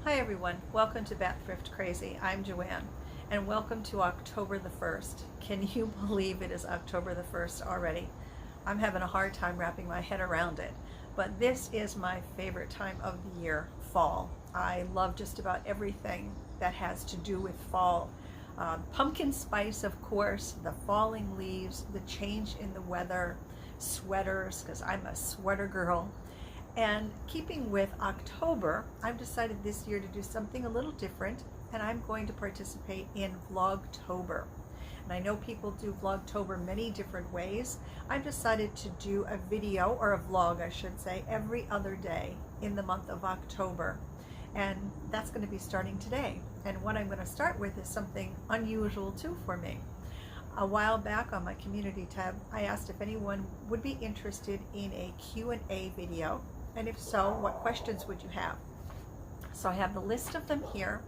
Hi everyone, welcome to Bat Thrift Crazy. I'm Joanne and welcome to October the 1st. Can you believe it is October the 1st already? I'm having a hard time wrapping my head around it, but this is my favorite time of the year, fall. I love just about everything that has to do with fall. Pumpkin spice, of course, the falling leaves, the change in the weather, sweaters, because I'm a sweater girl. And keeping with October, I've decided this year to do something a little different, and I'm going to participate in Vlogtober. And I know people do Vlogtober many different ways. I've decided to do a video, or a vlog I should say, every other day in the month of October. And that's going to be starting today. And what I'm going to start with is something unusual too for me. A while back on my community tab, I asked if anyone would be interested in a Q&A video. And if so, what questions would you have? So I have the list of them here.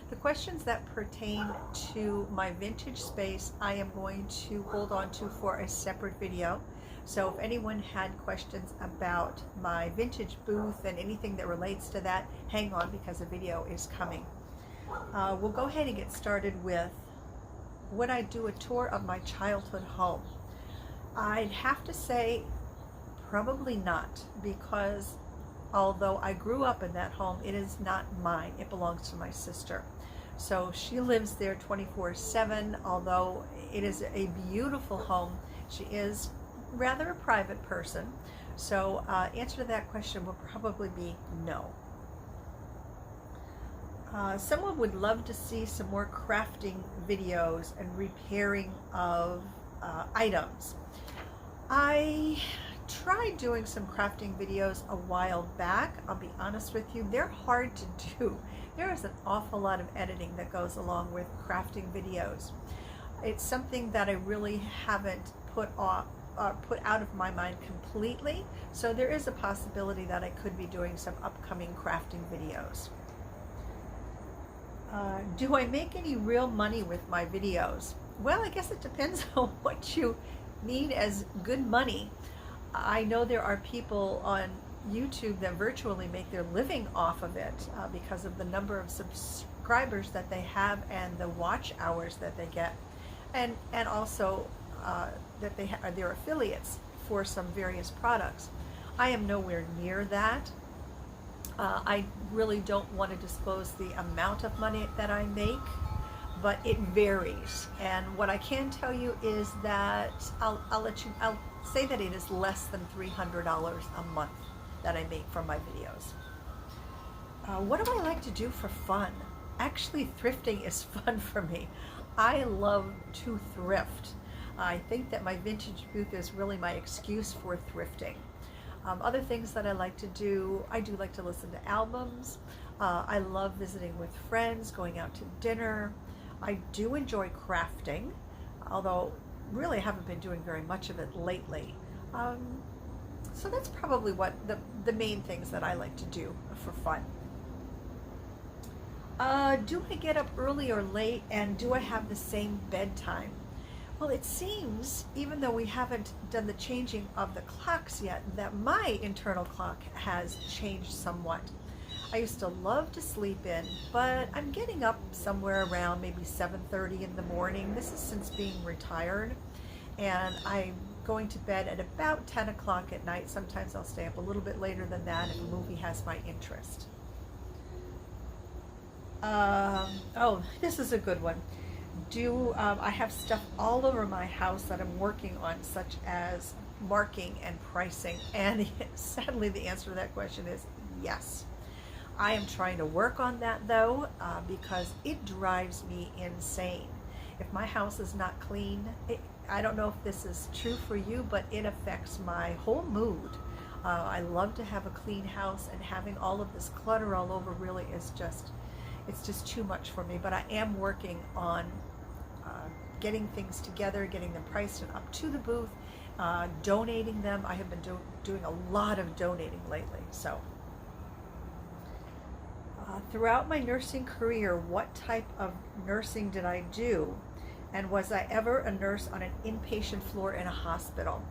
The questions that pertain to my vintage space, I am going to hold on to for a separate video. So if anyone had questions about my vintage booth and anything that relates to that, hang on because a video is coming. We'll go ahead and get started with, would I do a tour of my childhood home? I'd have to say probably not, because although I grew up in that home, it is not mine. It belongs to my sister. So she lives there 24/7, although it is a beautiful home. She is rather a private person. So answer to that question will probably be no. Someone would love to see some more crafting videos and repairing of items. I tried doing some crafting videos a while back. I'll be honest with you, they're hard to do. There is an awful lot of editing that goes along with crafting videos. It's something that I really haven't put out of my mind completely, so there is a possibility that I could be doing some upcoming crafting videos. Do I make any real money with my videos? Well, I guess it depends on what you mean as good money. I know there are people on YouTube that virtually make their living off of it because of the number of subscribers that they have and the watch hours that they get, and also that they're affiliates for some various products. I am nowhere near that. I really don't want to disclose the amount of money that I make, but it varies. And what I can tell you is that I'll say that it is less than $300 a month that I make from my videos. What do I like to do for fun? Actually, thrifting is fun for me. I love to thrift. I think that my vintage booth is really my excuse for thrifting. Other things that I like to do, I do like to listen to albums. I love visiting with friends, going out to dinner. I do enjoy crafting, although really I haven't been doing very much of it lately. So that's probably what the main things that I like to do for fun. Do I get up early or late, and do I have the same bedtime? Well, it seems, even though we haven't done the changing of the clocks yet, that my internal clock has changed somewhat. I used to love to sleep in, but I'm getting up somewhere around maybe 7:30 in the morning. This is since being retired, and I'm going to bed at about 10 o'clock at night. Sometimes I'll stay up a little bit later than that if a movie has my interest. Oh, this is a good one. I have stuff all over my house that I'm working on, such as marking and pricing? And sadly, the answer to that question is yes. I am trying to work on that though, because it drives me insane. If my house is not clean, I don't know if this is true for you, but it affects my whole mood. I love to have a clean house, and having all of this clutter all over really is it's just too much for me. But I am working on getting things together, getting them priced and up to the booth, donating them. I have been doing a lot of donating lately. So throughout my nursing career, what type of nursing did I do? And was I ever a nurse on an inpatient floor in a hospital?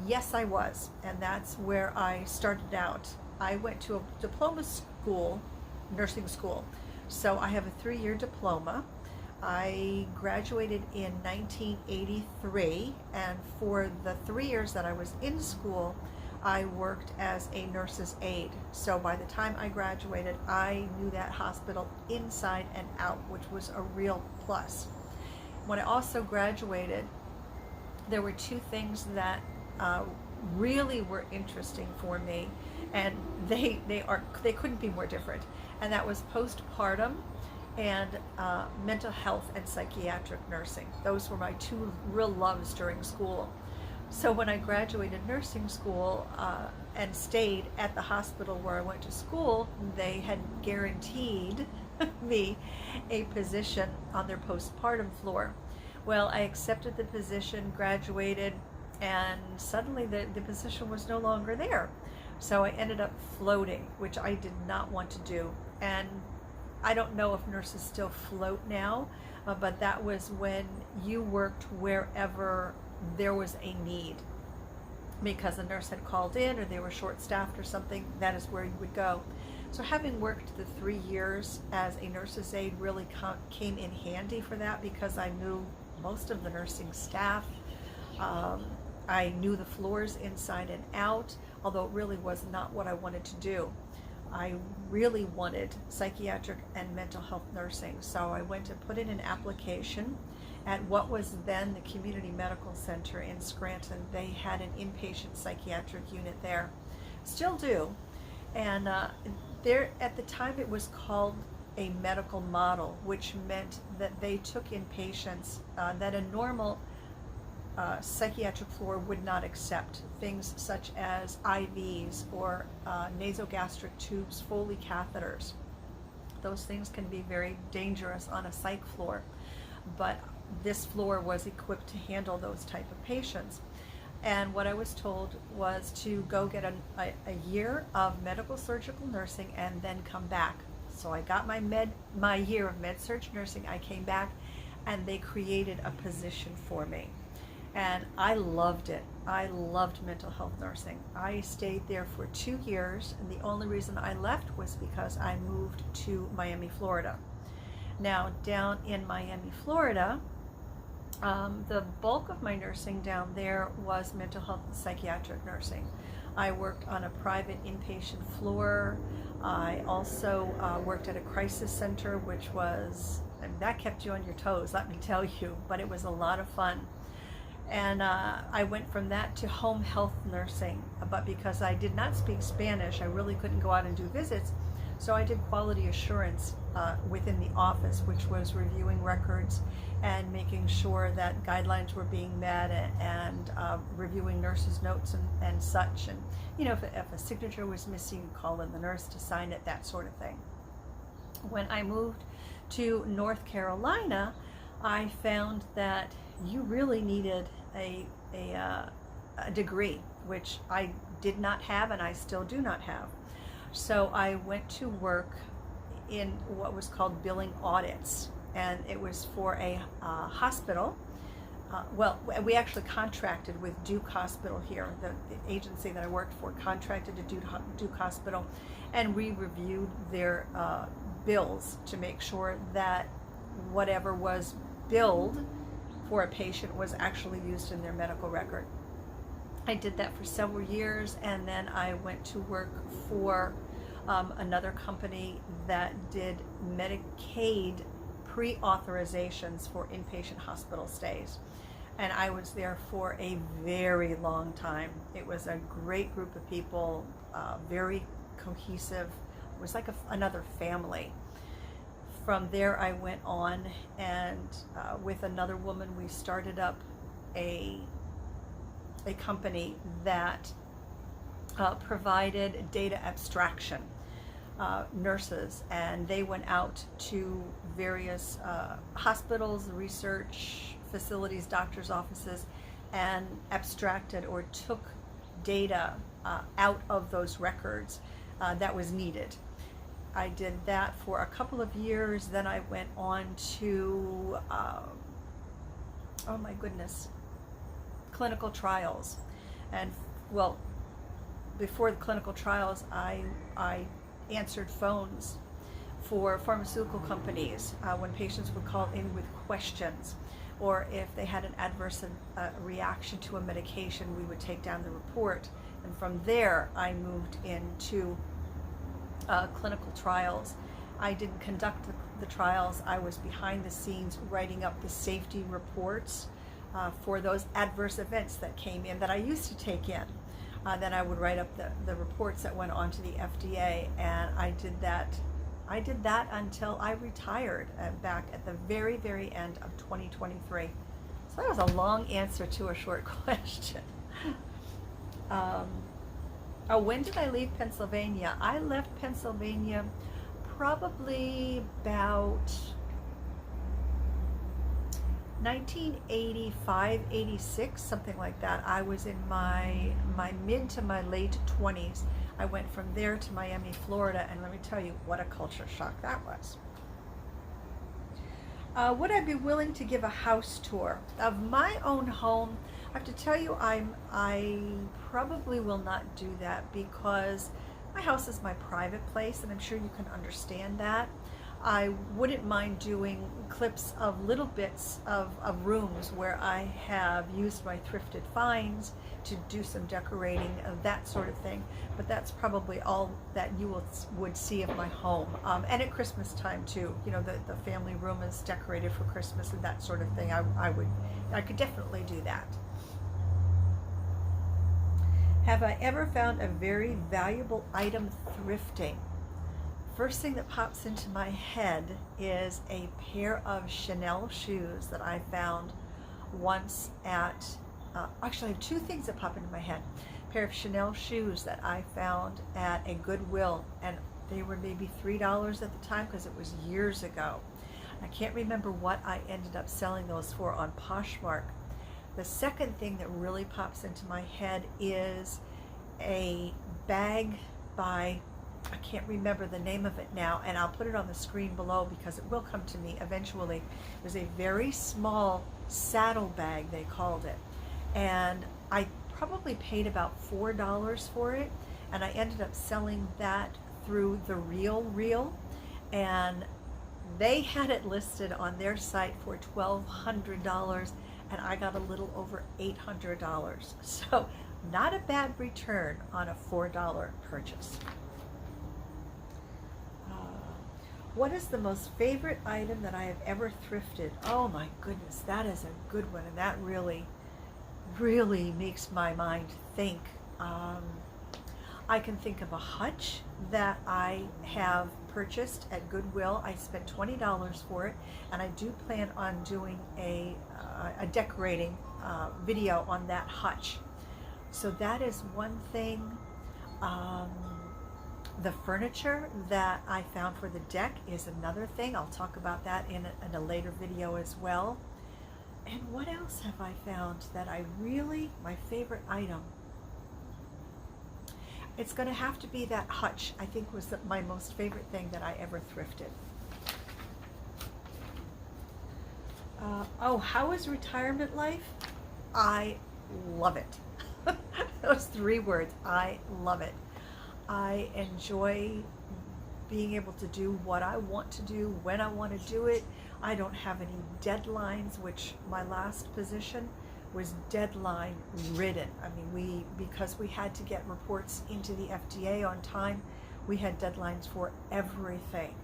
Yes, I was, and that's where I started out. I went to a diploma school nursing school. So I have a 3-year diploma. I graduated in 1983, and for the 3 years that I was in school, I worked as a nurse's aide. So by the time I graduated, I knew that hospital inside and out, which was a real plus. When I also graduated, there were 2 things that really were interesting for me, and they couldn't be more different, and that was postpartum and mental health and psychiatric nursing. Those were my 2 real loves during school. So when I graduated nursing school and stayed at the hospital where I went to school, they had guaranteed me a position on their postpartum floor. Well, I accepted the position, graduated, and suddenly the position was no longer there. So I ended up floating, which I did not want to do. And I don't know if nurses still float now, but that was when you worked wherever there was a need. Because a nurse had called in or they were short-staffed or something, that is where you would go. So having worked the 3 years as a nurse's aide really came in handy for that, because I knew most of the nursing staff. I knew the floors inside and out, although it really was not what I wanted to do. I really wanted psychiatric and mental health nursing, so I went and put in an application at what was then the Community Medical Center in Scranton. They had an inpatient psychiatric unit there, still do, and there at the time it was called a medical model, which meant that they took in patients that a normal psychiatric floor would not accept, things such as IVs or nasogastric tubes, Foley catheters. Those things can be very dangerous on a psych floor, but this floor was equipped to handle those type of patients. And what I was told was to go get a year of medical surgical nursing and then come back. So I got my year of med-surg nursing. I came back and they created a position for me. And I loved it. I loved mental health nursing. I stayed there for 2 years, and the only reason I left was because I moved to Miami, Florida. Now, down in Miami, Florida, the bulk of my nursing down there was mental health and psychiatric nursing. I worked on a private inpatient floor. I also worked at a crisis center, which was, and that kept you on your toes, let me tell you, but it was a lot of fun. And I went from that to home health nursing, but because I did not speak Spanish, I really couldn't go out and do visits. So I did quality assurance within the office, which was reviewing records and making sure that guidelines were being met, and reviewing nurses' notes and such. And you know, if a signature was missing, call in the nurse to sign it, that sort of thing. When I moved to North Carolina, I found that you really needed a degree, which I did not have and I still do not have. So I went to work in what was called billing audits, and it was for a hospital. Well, we actually contracted with Duke Hospital here. The agency that I worked for contracted to Duke Hospital, and we reviewed their bills to make sure that whatever was billed for a patient was actually used in their medical record. I did that for several years, and then I went to work for another company that did Medicaid pre-authorizations for inpatient hospital stays. And I was there for a very long time. It was a great group of people, very cohesive. It was like another family. From there I went on, and with another woman we started up a company that provided data abstraction nurses, and they went out to various hospitals, research facilities, doctors' offices, and abstracted or took data out of those records that was needed. I did that for a couple of years. Then I went on to, oh my goodness, clinical trials. And well, before the clinical trials, I answered phones for pharmaceutical companies when patients would call in with questions, or if they had an adverse reaction to a medication, we would take down the report. And from there, I moved into clinical trials. I didn't conduct the trials. I was behind the scenes writing up the safety reports for those adverse events that came in that I used to take in. Then I would write up the reports that went on to the FDA, and I did that until I retired back at the very, very end of 2023. So that was a long answer to a short question. When did I leave Pennsylvania? I left Pennsylvania probably about 1985, 86, something like that. I was in my mid to my late 20s. I went from there to Miami, Florida, and let me tell you what a culture shock that was. Would I be willing to give a house tour of my own home? I have to tell you, I probably will not do that because my house is my private place, and I'm sure you can understand that. I wouldn't mind doing clips of little bits of rooms where I have used my thrifted finds to do some decorating, that sort of thing. But that's probably all that you would see of my home. And at Christmas time too, you know, the family room is decorated for Christmas and that sort of thing. I could definitely do that. Have I ever found a very valuable item thrifting? First thing that pops into my head is a pair of Chanel shoes that I found once at, actually I have two things that pop into my head. A pair of Chanel shoes that I found at a Goodwill, and they were maybe $3 at the time because it was years ago. I can't remember what I ended up selling those for on Poshmark. The second thing that really pops into my head is a bag by, I can't remember the name of it now, and I'll put it on the screen below because it will come to me eventually. It was a very small saddle bag, they called it, and I probably paid about $4 for it, and I ended up selling that through The Real, and they had it listed on their site for $1,200, and I got a little over $800. So not a bad return on a $4 purchase. What is the most favorite item that I have ever thrifted? Oh my goodness, that is a good one, and that really, really makes my mind think. I can think of a hutch that I have purchased at Goodwill. I spent $20 for it, and I do plan on doing a decorating video on that hutch. So that is one thing. The furniture that I found for the deck is another thing. I'll talk about that in a later video as well. And what else have I found that my favorite item? It's going to have to be that hutch. I think was my most favorite thing that I ever thrifted. How is retirement life? I love it. Those 3 words, I love it. I enjoy being able to do what I want to do when I want to do it. I don't have any deadlines, which my last position was deadline ridden. I mean, because we had to get reports into the FDA on time, we had deadlines for everything.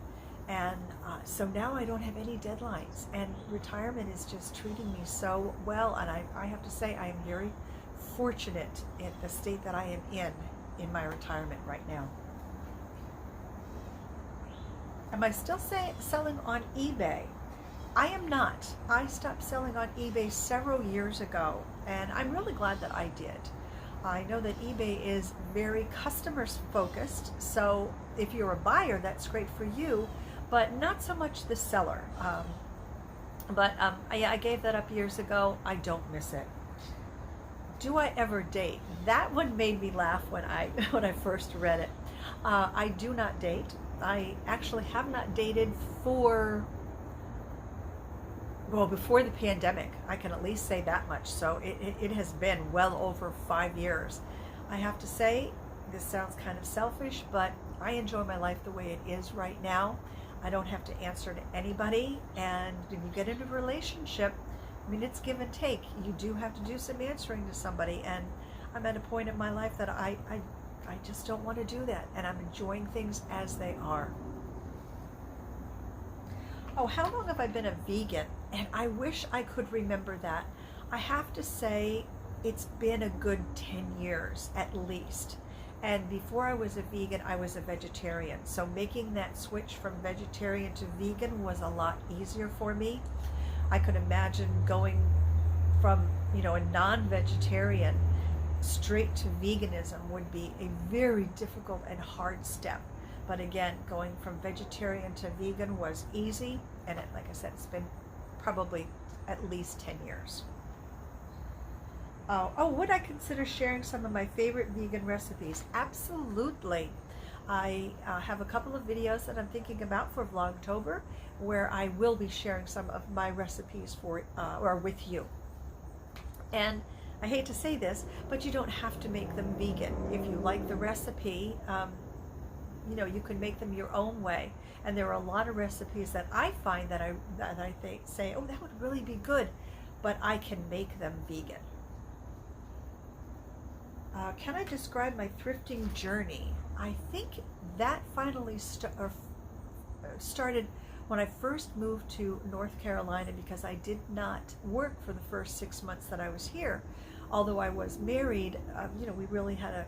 And so now I don't have any deadlines, and retirement is just treating me so well. And I have to say, I am very fortunate in the state that I am in my retirement right now. Am I still selling on eBay? I am not. I stopped selling on eBay several years ago, and I'm really glad that I did. I know that eBay is very customers focused, so if you're a buyer, that's great for you, but not so much the seller. I gave that up years ago. I don't miss it. Do I ever date? That one made me laugh when I first read it. I do not date. I actually have not dated before the pandemic. I can at least say that much. So it has been well over 5 years. I have to say, this sounds kind of selfish, but I enjoy my life the way it is right now. I don't have to answer to anybody. And when you get into a relationship, I mean, it's give and take. You do have to do some answering to somebody. And I'm at a point in my life that I just don't want to do that. And I'm enjoying things as they are. Oh, how long have I been a vegan? And I wish I could remember that. I have to say it's been a good 10 years at least. And before I was a vegan, I was a vegetarian. So making that switch from vegetarian to vegan was a lot easier for me. I could imagine going from, a non-vegetarian straight to veganism would be a very difficult and hard step. But again, going from vegetarian to vegan was easy. And like I said, it's been probably at least 10 years. Would I consider sharing some of my favorite vegan recipes? Absolutely. I have a couple of videos that I'm thinking about for Vlogtober where I will be sharing some of my recipes or with you. And I hate to say this, but you don't have to make them vegan. If you like the recipe, you can make them your own way. And there are a lot of recipes that I find that I say, oh, that would really be good, but I can make them vegan. Can I describe my thrifting journey? I think that finally started when I first moved to North Carolina, because I did not work for the first 6 months that I was here. Although I was married, we really had to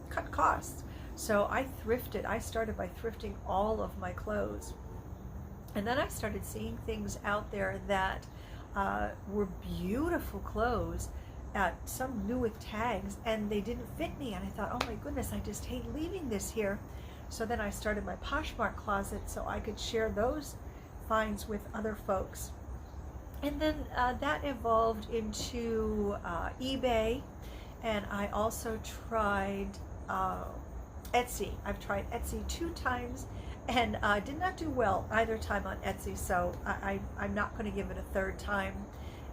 cut costs. So I thrifted. I started by thrifting all of my clothes. And then I started seeing things out there that were beautiful clothes, some new with tags, and they didn't fit me. And I thought, oh my goodness, I just hate leaving this here. So then I started my Poshmark closet so I could share those finds with other folks. And then that evolved into eBay, and I also tried Etsy. I've tried Etsy 2 times and did not do well either time on Etsy, so I'm not going to give it a third time.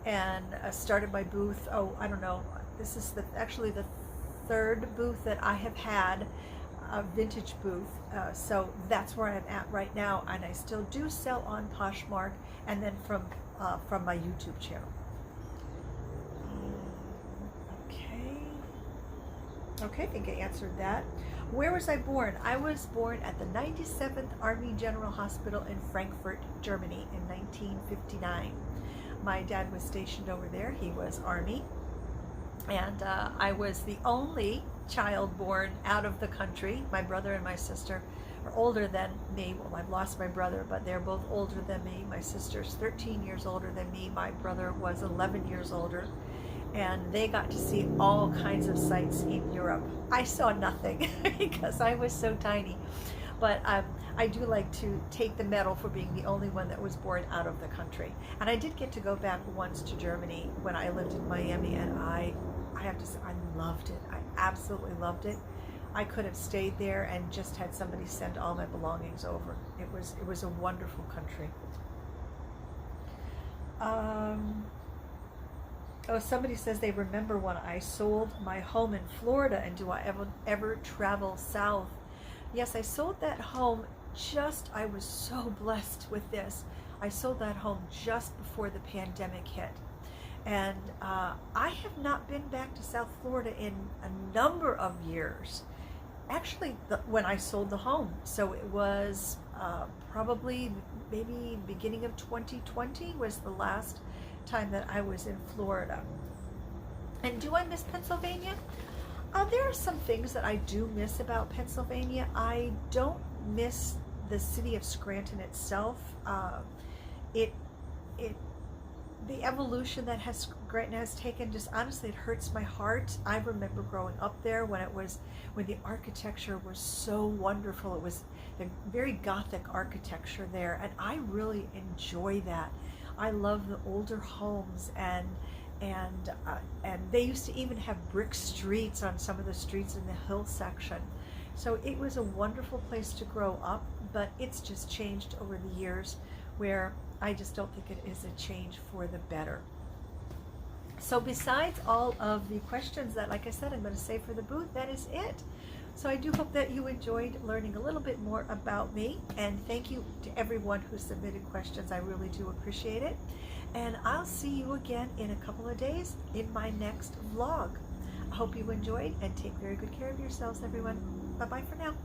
And started my booth, I don't know, this is actually the 3rd booth that I have had, a vintage booth, so that's where I'm at right now. And I still do sell on Poshmark, and then from my YouTube channel. Okay, I think I answered that. Where was I born? I was born at the 97th Army General Hospital in Frankfurt, Germany in 1959. My dad was stationed over there. He was Army. And I was the only child born out of the country. My brother and my sister are older than me. Well, I've lost my brother, but they're both older than me. My sister's 13 years older than me. My brother was 11 years older. And they got to see all kinds of sights in Europe. I saw nothing because I was so tiny. But I do like to take the medal for being the only one that was born out of the country. And I did get to go back once to Germany when I lived in Miami, and I have to say, I loved it. I absolutely loved it. I could have stayed there and just had somebody send all my belongings over. It was a wonderful country. Somebody says they remember when I sold my home in Florida, and do I ever travel south? Yes, I sold that home I was so blessed with this. I sold that home just before the pandemic hit. And I have not been back to South Florida in a number of years. Actually, when I sold the home. So it was probably maybe beginning of 2020 was the last time that I was in Florida. And do I miss Pennsylvania? There are some things that I do miss about Pennsylvania. I don't miss the city of Scranton itself. The evolution that Scranton has taken, just honestly, it hurts my heart. I remember growing up there when the architecture was so wonderful. It was the very Gothic architecture there, and I really enjoy that. I love the older homes, and they used to even have brick streets on some of the streets in the hill section. So it was a wonderful place to grow up, but it's just changed over the years, where I just don't think it is a change for the better. So besides all of the questions that, like I said, I'm going to save for the booth, that is it. So I do hope that you enjoyed learning a little bit more about me, and thank you to everyone who submitted questions. I really do appreciate it. And I'll see you again in a couple of days in my next vlog. I hope you enjoyed, and take very good care of yourselves, everyone. Bye-bye for now.